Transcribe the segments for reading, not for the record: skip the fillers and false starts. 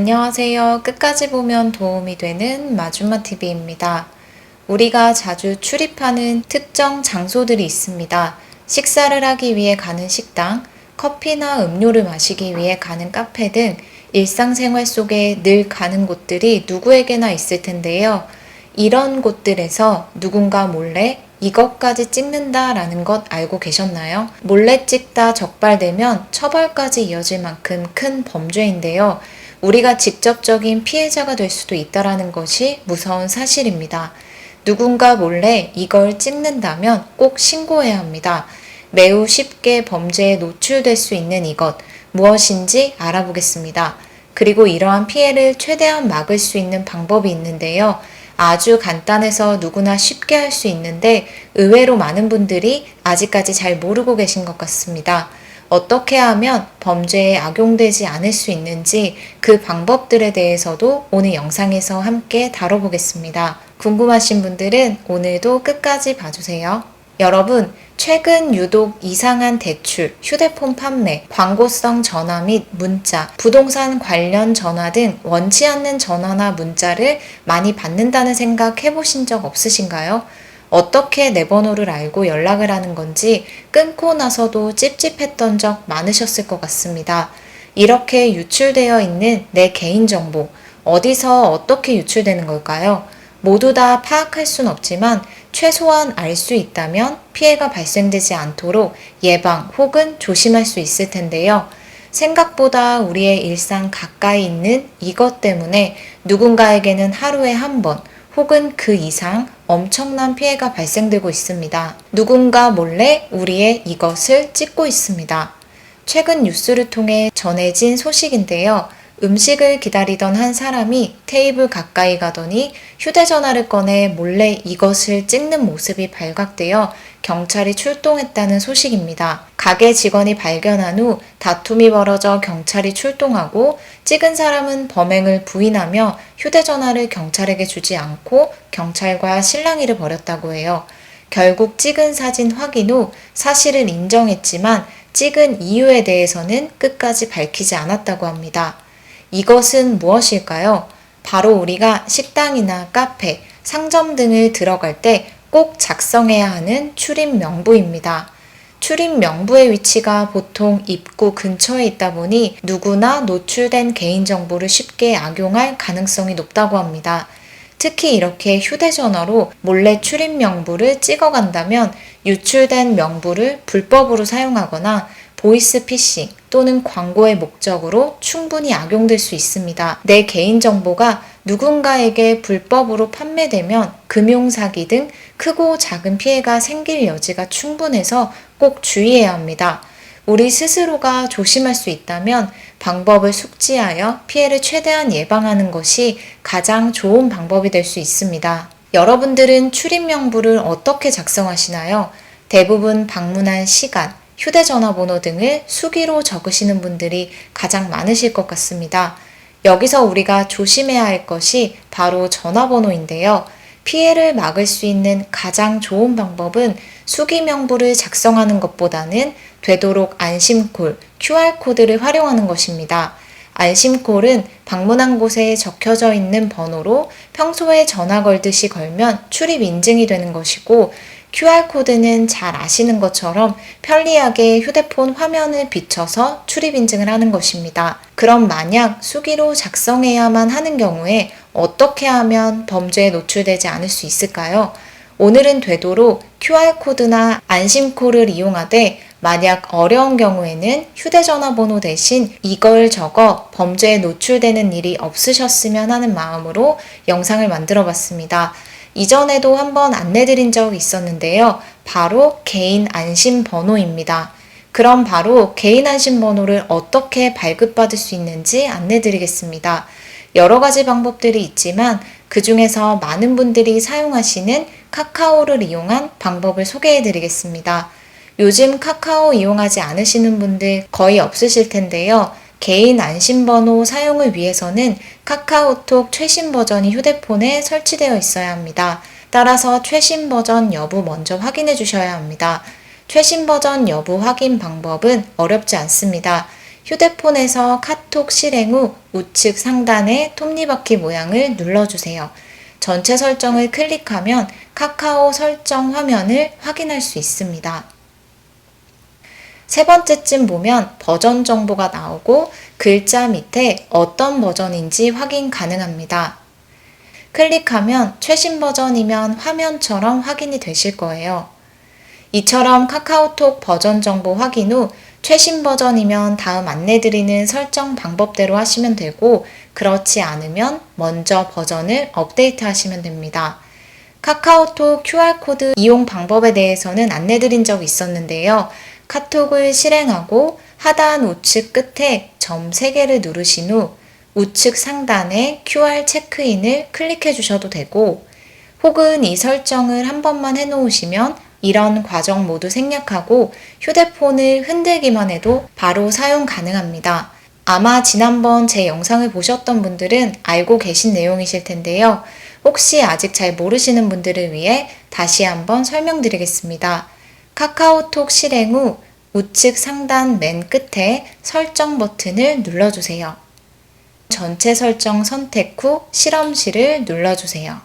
안녕하세요. 끝까지 보면 도움이 되는 마주마TV입니다. 우리가 자주 출입하는 특정 장소들이 있습니다. 식사를 하기 위해 가는 식당, 커피나 음료를 마시기 위해 가는 카페 등 일상생활 속에 늘 가는 곳들이 누구에게나 있을 텐데요. 이런 곳들에서 누군가 몰래 이것까지 찍는다라는 것 알고 계셨나요? 몰래 찍다 적발되면 처벌까지 이어질 만큼 큰 범죄인데요. 우리가 직접적인 피해자가 될 수도 있다라는 것이 무서운 사실입니다. 누군가 몰래 이걸 찍는다면 꼭 신고해야 합니다. 매우 쉽게 범죄에 노출될 수 있는 이것, 무엇인지 알아보겠습니다. 그리고 이러한 피해를 최대한 막을 수 있는 방법이 있는데요. 아주 간단해서 누구나 쉽게 할 수 있는데 의외로 많은 분들이 아직까지 잘 모르고 계신 것 같습니다. 어떻게 하면 범죄에 악용되지 않을 수 있는지 그 방법들에 대해서도 오늘 영상에서 함께 다뤄보겠습니다. 궁금하신 분들은 오늘도 끝까지 봐주세요. 여러분, 최근 유독 이상한 대출, 휴대폰 판매, 광고성 전화 및 문자, 부동산 관련 전화 등 원치 않는 전화나 문자를 많이 받는다는 생각 해보신 적 없으신가요? 어떻게 내 번호를 알고 연락을 하는 건지 끊고 나서도 찝찝했던 적 많으셨을 것 같습니다. 이렇게 유출되어 있는 내 개인정보, 어디서 어떻게 유출되는 걸까요? 모두 다 파악할 순 없지만 최소한 알 수 있다면 피해가 발생되지 않도록 예방 혹은 조심할 수 있을 텐데요. 생각보다 우리의 일상 가까이 있는 이것 때문에 누군가에게는 하루에 한 번 혹은 그 이상 엄청난 피해가 발생되고 있습니다. 누군가 몰래 우리의 이것을 찍고 있습니다. 최근 뉴스를 통해 전해진 소식인데요. 음식을 기다리던 한 사람이 테이블 가까이 가더니 휴대전화를 꺼내 몰래 이것을 찍는 모습이 발각되어 경찰이 출동했다는 소식입니다. 가게 직원이 발견한 후 다툼이 벌어져 경찰이 출동하고 찍은 사람은 범행을 부인하며 휴대전화를 경찰에게 주지 않고 경찰과 실랑이를 벌였다고 해요. 결국 찍은 사진 확인 후 사실을 인정했지만 찍은 이유에 대해서는 끝까지 밝히지 않았다고 합니다. 이것은 무엇일까요? 바로 우리가 식당이나 카페, 상점 등을 들어갈 때 꼭 작성해야 하는 출입 명부입니다. 출입 명부의 위치가 보통 입구 근처에 있다 보니 누구나 노출된 개인정보를 쉽게 악용할 가능성이 높다고 합니다. 특히 이렇게 휴대전화로 몰래 출입 명부를 찍어간다면 유출된 명부를 불법으로 사용하거나 보이스피싱 또는 광고의 목적으로 충분히 악용될 수 있습니다. 내 개인정보가 누군가에게 불법으로 판매되면 금융사기 등 크고 작은 피해가 생길 여지가 충분해서 꼭 주의해야 합니다. 우리 스스로가 조심할 수 있다면 방법을 숙지하여 피해를 최대한 예방하는 것이 가장 좋은 방법이 될 수 있습니다. 여러분들은 출입 명부를 어떻게 작성하시나요? 대부분 방문한 시간, 휴대전화 번호 등을 수기로 적으시는 분들이 가장 많으실 것 같습니다. 여기서 우리가 조심해야 할 것이 바로 전화번호인데요. 피해를 막을 수 있는 가장 좋은 방법은 수기 명부를 작성하는 것보다는 되도록 안심콜, QR코드를 활용하는 것입니다. 안심콜은 방문한 곳에 적혀져 있는 번호로 평소에 전화 걸듯이 걸면 출입 인증이 되는 것이고, QR코드는 잘 아시는 것처럼 편리하게 휴대폰 화면을 비춰서 출입 인증을 하는 것입니다. 그럼 만약 수기로 작성해야만 하는 경우에 어떻게 하면 범죄에 노출되지 않을 수 있을까요? 오늘은 되도록 QR코드나 안심콜을 이용하되 만약 어려운 경우에는 휴대전화 번호 대신 이걸 적어 범죄에 노출되는 일이 없으셨으면 하는 마음으로 영상을 만들어 봤습니다. 이전에도 한번 안내드린 적이 있었는데요. 바로 개인 안심 번호입니다. 그럼 바로 개인 안심 번호를 어떻게 발급받을 수 있는지 안내드리겠습니다. 여러 가지 방법들이 있지만 그 중에서 많은 분들이 사용하시는 카카오를 이용한 방법을 소개해드리겠습니다. 요즘 카카오 이용하지 않으시는 분들 거의 없으실 텐데요. 개인 안심번호 사용을 위해서는 카카오톡 최신 버전이 휴대폰에 설치되어 있어야 합니다. 따라서 최신 버전 여부 먼저 확인해 주셔야 합니다. 최신 버전 여부 확인 방법은 어렵지 않습니다. 휴대폰에서 카톡 실행 후 우측 상단의 톱니바퀴 모양을 눌러주세요. 전체 설정을 클릭하면 카카오 설정 화면을 확인할 수 있습니다. 세 번째쯤 보면 버전 정보가 나오고 글자 밑에 어떤 버전인지 확인 가능합니다. 클릭하면 최신 버전이면 화면처럼 확인이 되실 거예요. 이처럼 카카오톡 버전 정보 확인 후 최신 버전이면 다음 안내드리는 설정 방법대로 하시면 되고, 그렇지 않으면 먼저 버전을 업데이트 하시면 됩니다. 카카오톡 QR코드 이용 방법에 대해서는 안내드린 적이 있었는데요. 카톡을 실행하고 하단 우측 끝에 점 3개를 누르신 후 우측 상단에 QR 체크인을 클릭해 주셔도 되고, 혹은 이 설정을 한 번만 해놓으시면 이런 과정 모두 생략하고 휴대폰을 흔들기만 해도 바로 사용 가능합니다. 아마 지난번 제 영상을 보셨던 분들은 알고 계신 내용이실 텐데요. 혹시 아직 잘 모르시는 분들을 위해 다시 한번 설명드리겠습니다. 카카오톡 실행 후 우측 상단 맨 끝에 설정 버튼을 눌러주세요. 전체 설정 선택 후 실험실을 눌러주세요.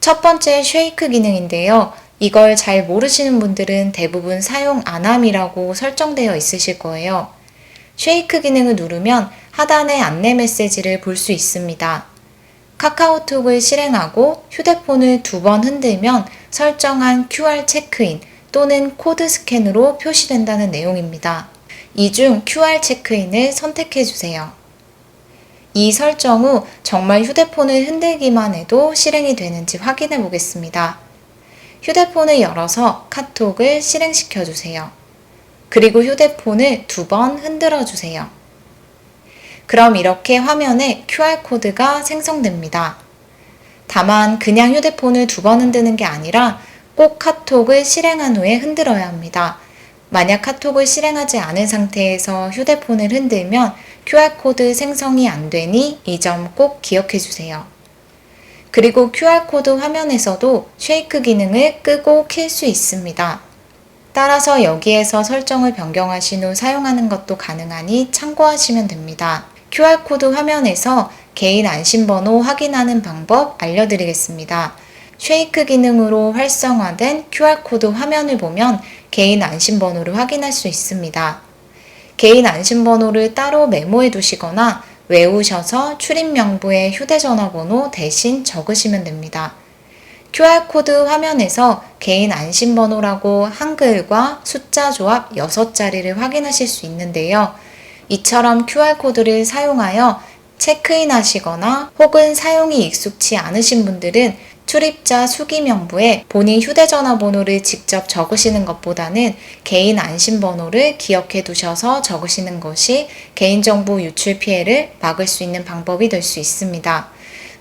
첫 번째 쉐이크 기능인데요. 이걸 잘 모르시는 분들은 대부분 사용 안함이라고 설정되어 있으실 거예요. 쉐이크 기능을 누르면 하단의 안내 메시지를 볼 수 있습니다. 카카오톡을 실행하고 휴대폰을 2번 흔들면 설정한 QR 체크인 또는 코드 스캔으로 표시된다는 내용입니다. 이 중 QR 체크인을 선택해 주세요. 이 설정 후 정말 휴대폰을 흔들기만 해도 실행이 되는지 확인해 보겠습니다. 휴대폰을 열어서 카톡을 실행시켜 주세요. 그리고 휴대폰을 2번 흔들어 주세요. 그럼 이렇게 화면에 QR코드가 생성됩니다. 다만 그냥 휴대폰을 2번 흔드는 게 아니라 꼭 카톡을 실행한 후에 흔들어야 합니다. 만약 카톡을 실행하지 않은 상태에서 휴대폰을 흔들면 QR코드 생성이 안 되니 이 점 꼭 기억해 주세요. 그리고 QR코드 화면에서도 쉐이크 기능을 끄고 킬 수 있습니다. 따라서 여기에서 설정을 변경하신 후 사용하는 것도 가능하니 참고하시면 됩니다. QR코드 화면에서 개인 안심번호 확인하는 방법 알려드리겠습니다. 쉐이크 기능으로 활성화된 QR코드 화면을 보면 개인 안심번호를 확인할 수 있습니다. 개인 안심번호를 따로 메모해 두시거나 외우셔서 출입 명부에 휴대전화번호 대신 적으시면 됩니다. QR코드 화면에서 개인 안심번호라고 한글과 숫자 조합 6자리를 확인하실 수 있는데요. 이처럼 QR코드를 사용하여 체크인 하시거나 혹은 사용이 익숙치 않으신 분들은 출입자 수기 명부에 본인 휴대전화 번호를 직접 적으시는 것보다는 개인 안심번호를 기억해 두셔서 적으시는 것이 개인정보 유출 피해를 막을 수 있는 방법이 될 수 있습니다.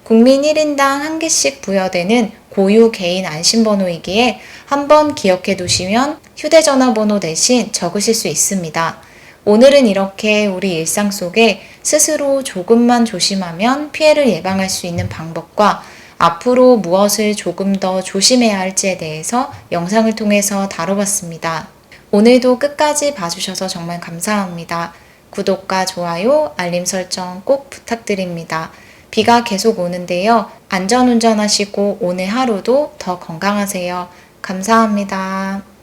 국민 1인당 1개씩 부여되는 고유 개인 안심번호이기에 한번 기억해 두시면 휴대전화 번호 대신 적으실 수 있습니다. 오늘은 이렇게 우리 일상 속에 스스로 조금만 조심하면 피해를 예방할 수 있는 방법과 앞으로 무엇을 조금 더 조심해야 할지에 대해서 영상을 통해서 다뤄봤습니다. 오늘도 끝까지 봐주셔서 정말 감사합니다. 구독과 좋아요, 알림 설정 꼭 부탁드립니다. 비가 계속 오는데요. 안전운전하시고 오늘 하루도 더 건강하세요. 감사합니다.